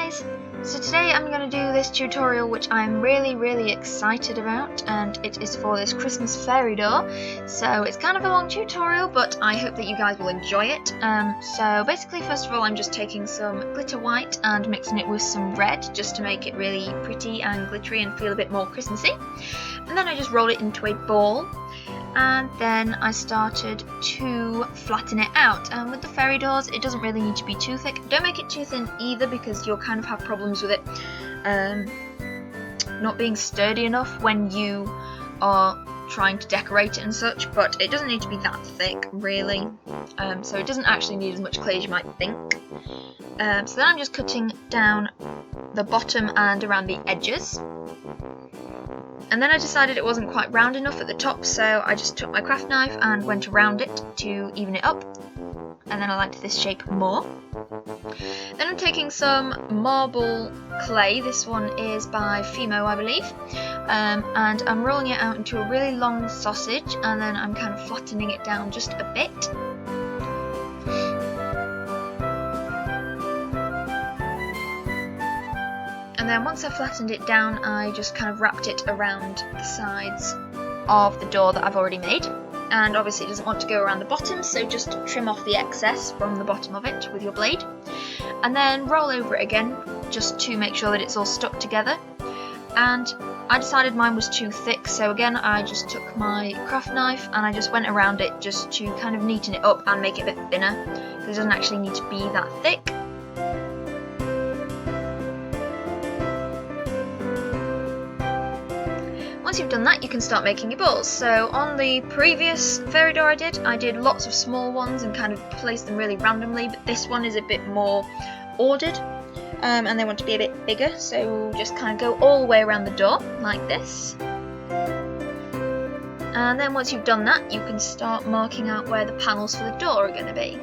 guys! So today I'm going to do this tutorial which I'm really excited about, and it is for this Christmas fairy door. So it's kind of a long tutorial, but I hope that you guys will enjoy it. So basically, first of all, I'm just taking some glitter white and mixing it with some red just to make it really pretty and glittery and feel a bit more Christmassy. And then I just roll it into a ball. And then I started to flatten it out, and with the fairy doors it doesn't really need to be too thick. Don't make it too thin either, because you'll kind of have problems with it not being sturdy enough when you are trying to decorate it and such, but it doesn't need to be that thick really, so it doesn't actually need as much clay as you might think. So then I'm just cutting down the bottom and around the edges. And then I decided it wasn't quite round enough at the top, so I just took my craft knife and went around it to even it up. And then I liked this shape more. Then I'm taking some marble clay. This one is by Fimo, I believe. And I'm rolling it out into a really long sausage, and then I'm kind of flattening it down just a bit. And then once I flattened it down, I just kind of wrapped it around the sides of the door that I've already made. And obviously it doesn't want to go around the bottom, so just trim off the excess from the bottom of it with your blade. And then roll over it again, just to make sure that it's all stuck together. And I decided mine was too thick, so again I just took my craft knife and I just went around it just to kind of neaten it up and make it a bit thinner, because it doesn't actually need to be that thick. Once you've done that, you can start making your balls. So on the previous fairy door I did lots of small ones and kind of placed them really randomly, but this one is a bit more ordered, and they want to be a bit bigger, so just kind of go all the way around the door like this. And then once you've done that, you can start marking out where the panels for the door are going to be.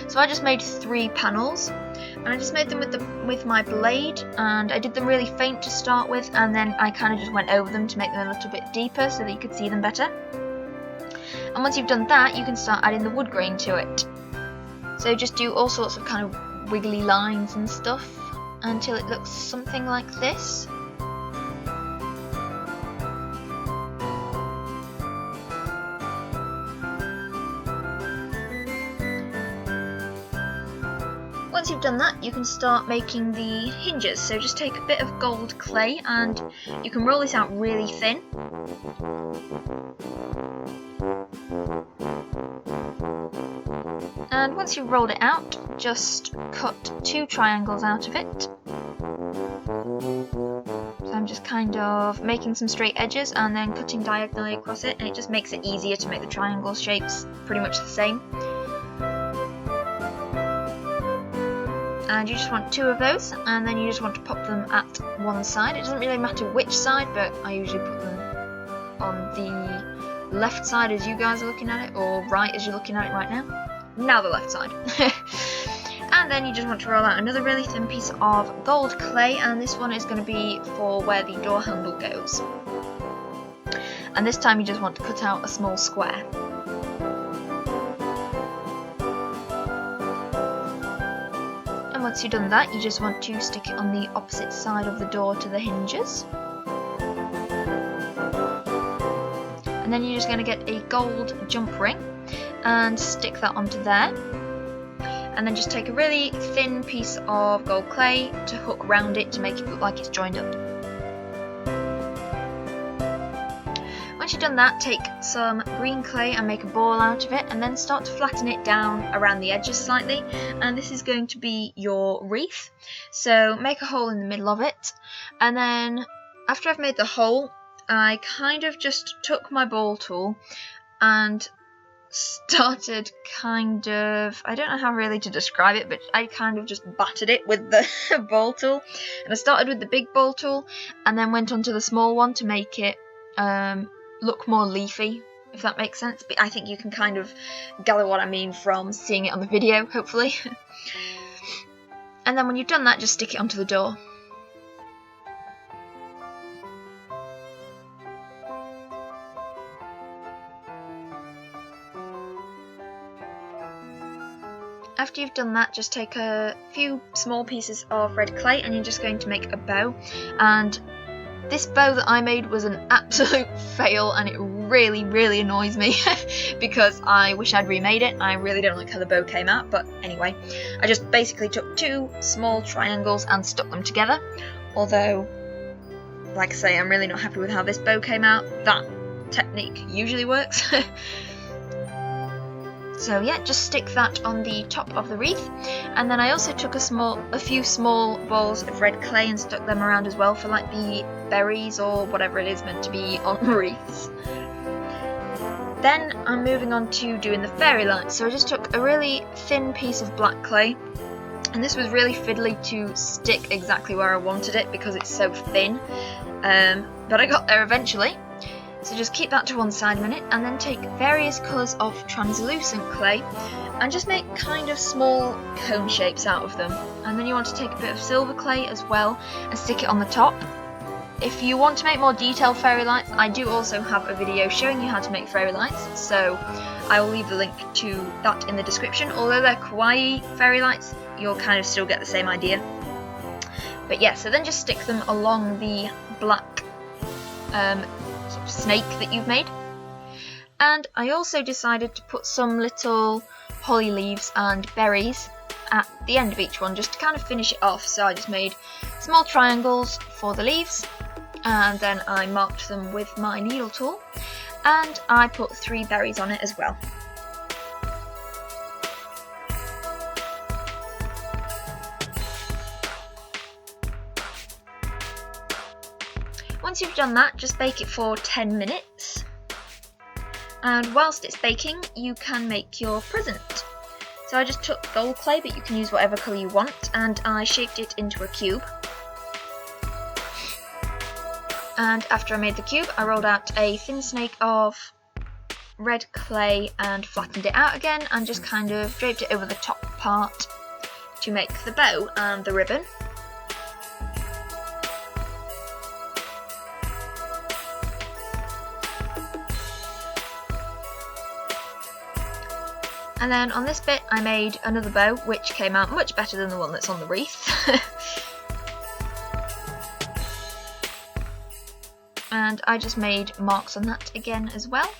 So I just made 3 panels, and I just made them with my blade, and I did them really faint to start with, and then I kind of just went over them to make them a little bit deeper so that you could see them better. And once you've done that, you can start adding the wood grain to it. So just do all sorts of kind of wiggly lines and stuff until it looks something like this. Once you've done that, you can start making the hinges. So just take a bit of gold clay and you can roll this out really thin. And once you've rolled it out, just cut 2 triangles out of it. So I'm just kind of making some straight edges and then cutting diagonally across it, and it just makes it easier to make the triangle shapes pretty much the same. And you just want 2 of those, and then you just want to pop them at one side. It doesn't really matter which side, but I usually put them on the left side as you guys are looking at it, or right as you're looking at it right now. Now the left side. And then you just want to roll out another really thin piece of gold clay, and this one is going to be for where the door handle goes. And this time you just want to cut out a small square. Once you've done that, you just want to stick it on the opposite side of the door to the hinges. And then you're just going to get a gold jump ring and stick that onto there. And then just take a really thin piece of gold clay to hook round it to make it look like it's joined up. Once you've done that, take some green clay and make a ball out of it, and then start to flatten it down around the edges slightly, and this is going to be your wreath. So make a hole in the middle of it, and then after I've made the hole, I kind of just took my ball tool and started kind of, I don't know how really to describe it, but I kind of just battered it with the ball tool. And I started with the big ball tool and then went on to the small one to make it look more leafy, if that makes sense. But I think you can kind of gather what I mean from seeing it on the video, hopefully. And then when you've done that, just stick it onto the door. after you've done that, just take a few small pieces of red clay and you're just going to make a bow. And this bow that I made was an absolute fail, and it really annoys me because I wish I'd remade it. I really don't like how the bow came out, but anyway, I just basically took two small triangles and stuck them together. Although, like I say, I'm really not happy with how this bow came out. That technique usually works. So yeah, just stick that on the top of the wreath, and then I also took a few small balls of red clay and stuck them around as well for like the berries or whatever it is meant to be on wreaths. Then I'm moving on to doing the fairy lights. So I just took a really thin piece of black clay, and this was really fiddly to stick exactly where I wanted it because it's so thin, but I got there eventually. So just keep that to one side a minute, and then take various colours of translucent clay and just make kind of small cone shapes out of them. And then you want to take a bit of silver clay as well and stick it on the top. If you want to make more detailed fairy lights, I do also have a video showing you how to make fairy lights, so I will leave the link to that in the description. Although they're kawaii fairy lights, you'll kind of still get the same idea. But yeah, so then just stick them along the black sort of snake that you've made. And I also decided to put some little holly leaves and berries at the end of each one just to kind of finish it off. So I just made small triangles for the leaves, and then I marked them with my needle tool, and I put 3 berries on it as well. Once you've done that, just bake it for 10 minutes. And whilst it's baking, you can make your present. So I just took gold clay, but you can use whatever colour you want, and I shaped it into a cube. And after I made the cube, I rolled out a thin snake of red clay and flattened it out again, and just kind of draped it over the top part to make the bow and the ribbon. And then on this bit I made another bow, which came out much better than the one that's on the wreath. And I just made marks on that again as well.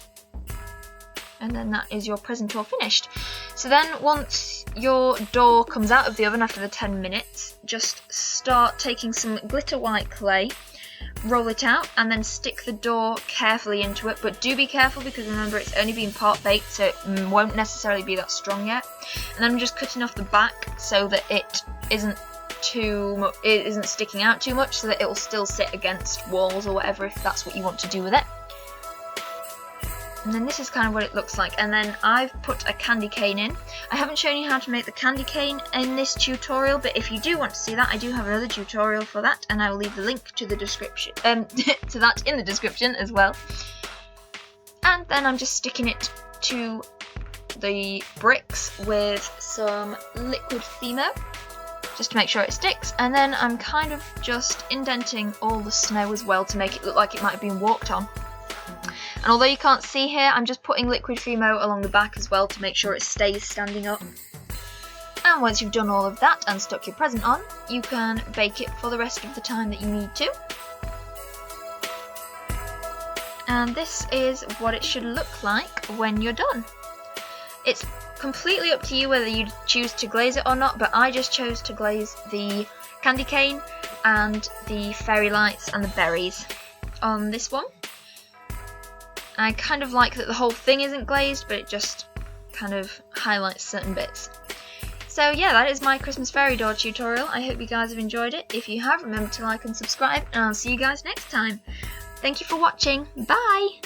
And then that is your present all finished. So then once your door comes out of the oven after the 10 minutes, just start taking some glitter white clay, roll it out, and then stick the door carefully into it. But do be careful, because remember it's only been part baked, so it won't necessarily be that strong yet. And then I'm just cutting off the back so that it isn't sticking out too much, so that it will still sit against walls or whatever, if that's what you want to do with it. And then this is kind of what it looks like. And then I've put a candy cane in. I haven't shown you how to make the candy cane in this tutorial, but if you do want to see that, I do have another tutorial for that, and I will leave the link to the description, to that in the description as well. And then I'm just sticking it to the bricks with some liquid fimo, just to make sure it sticks. And then I'm kind of just indenting all the snow as well to make it look like it might have been walked on. And although you can't see here, I'm just putting liquid fimo along the back as well to make sure it stays standing up. And once you've done all of that and stuck your present on, you can bake it for the rest of the time that you need to. And this is what it should look like when you're done. It's completely up to you whether you choose to glaze it or not, but I just chose to glaze the candy cane and the fairy lights and the berries on this one. I kind of like that the whole thing isn't glazed, but it just kind of highlights certain bits. So yeah, that is my Christmas fairy door tutorial. I hope you guys have enjoyed it. If you have, remember to like and subscribe, and I'll see you guys next time. Thank you for watching. Bye!